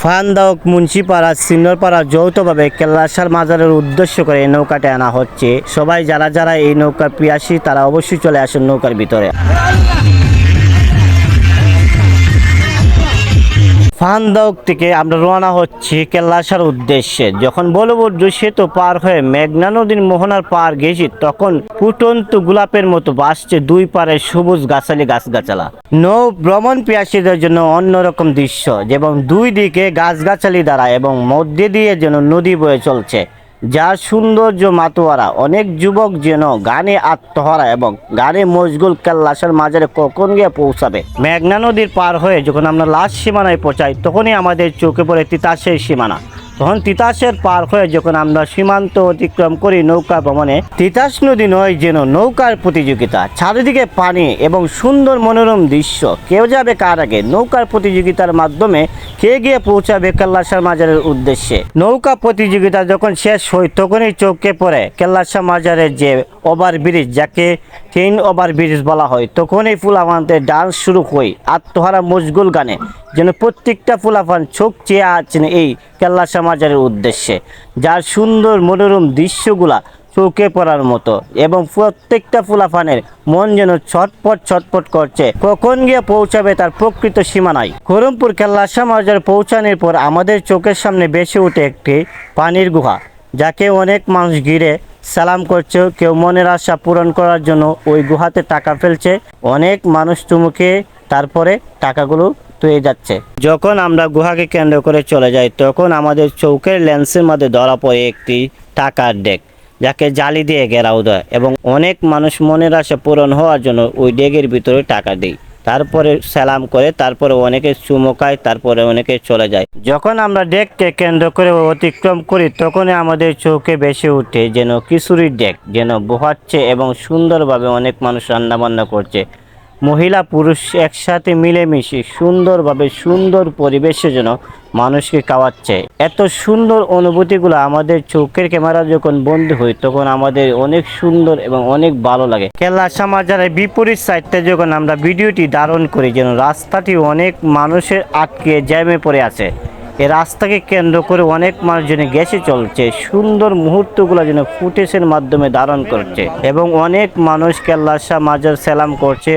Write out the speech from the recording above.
ফান্দাওক মুন্সিপাড়া সিন্নরপাড়া যৌথভাবে কেল্লাসার মাজারের উদ্দেশ্য করে এই নৌকাটা আনা হচ্ছে। সবাই যারা যারা এই নৌকার পিয়াসী তারা অবশ্যই চলে আসেন নৌকার ভিতরে। ফান্দাওক থেকে আমরা রওনা হচ্ছি কেল্লাসার উদ্দেশ্যে। যখন বলবর্জ সেতু পার হয়ে মেঘনা নদীর মোহনার পার গেছি তখন ফুটন্ত গোলাপের মতো ভাসছে দুই পারে সবুজ গাছালি গাছগাছালা। নৌ ভ্রমণ পিয়াসীদের জন্য অন্যরকম দৃশ্য, এবং দুই দিকে গাছগাছালি দ্বারা এবং মধ্যে দিয়ে যেন নদী বয়ে চলছে, যার সৌন্দর্য মাতোয়ারা। অনেক যুবক যেন গানে আত্মহারা এবং গানে মশগুল কেল্লাসার মাজারে কখন গিয়ে পৌঁছাবে। মেঘনা নদীর পার হয়ে যখন আমরা লাস্ট সীমানায় পৌঁছাই তখনই আমাদের চোখে পড়ে তিতাসের সীমানা। তখন তিতাসের পার হয়ে যখন আমরা সীমান্ত অতিক্রম করি নৌকা ভ্রমণে, তিতাস নদী নয় যেন নৌকার প্রতিযোগিতা। চারিদিকে পানি এবং সুন্দর মনোরম দৃশ্য। কেউ যাবে কার আগে, নৌকার প্রতিযোগিতার মাধ্যমে কে গিয়ে পৌঁছাবে কেল্লাসার মাজারের উদ্দেশ্যে। নৌকা প্রতিযোগিতা যখন শেষ হয় তখনই চোখে পড়ে কেল্লাসার মাজারের যে ওভারব্রিজ, যাকে ট্রেন ওভারব্রিজ বলা হয়, তখনই ফুলাফানদের ডান্স শুরু হয় আত্মহারা মশগুল গানে। যেন প্রত্যেকটা ফুলাফান চোখ চেয়ে আছেন এই কেল্লাসার মাজারের উদ্দেশ্যে, যার সুন্দর মনোরম দৃশ্যগুলা চোখে পড়ার মতো, এবং প্রত্যেকটা ফুলাফানের মন যেন ছটপট ছটপট করছে কখন গিয়ে পৌঁছাবে তার প্রকৃত সীমানায়। খড়মপুর কেল্লাসার মাজার পৌঁছানোর পর আমাদের চোখের সামনে ভেসে ওঠে একটি পানির গুহা, যাকে অনেক মানুষ ঘিরে সালাম করছে। কেউ মনের আশা পূরণ করার জন্য ওই গুহাতে টাকা ফেলছে। অনেক মানুষ চুমুকে তারপরে টাকাগুলো তুলে যাচ্ছে। যখন আমরা গুহাকে কেন্দ্র করে চলে যাই তখন আমাদের চোখের লেন্সের মধ্যে ধরা পড়ে একটি টাকার ডেক, যাকে জালি দিয়ে ঘেরাও দেয়, এবং অনেক মানুষ মনের আশা পূরণ হওয়ার জন্য ওই ডেকের ভিতরে টাকা দেয়। তারপরে সালাম করে, তারপরে অনেকে চুমুকায়, তারপরে অনেকে চলে যায়। যখন আমরা ডেককে কেন্দ্র করে অতিক্রম করি তখনই আমাদের চোখে ভেসে ওঠে যেন খিচুড়ির ডেক, যেন বোহাচ্ছে এবং সুন্দরভাবে অনেক মানুষ রান্নাবান্না করছে। মহিলা পুরুষ একসাথে মিলেমিশে সুন্দরভাবে সুন্দর পরিবেশে যেন মানুষকে খাওয়াচ্ছে। এত সুন্দর অনুভূতিগুলো আমাদের চোখের ক্যামেরা যখন বন্ধ হয় তখন আমাদের অনেক সুন্দর এবং অনেক ভালো লাগে। কেল্লাসার মাজারের বিপরীত সাইডটা যখন আমরা ভিডিওটি ধারণ করি যেন রাস্তাটি অনেক মানুষের আটকে জ্যামে পড়ে আছে। এই রাস্তাকে কেন্দ্র করে অনেক মানুষ যেন গেছে চলছে, সুন্দর মুহূর্তগুলো যেন ফুটেজের মাধ্যমে ধারণ করছে, এবং অনেক মানুষ কেল্লাসার মাজার সালাম করছে।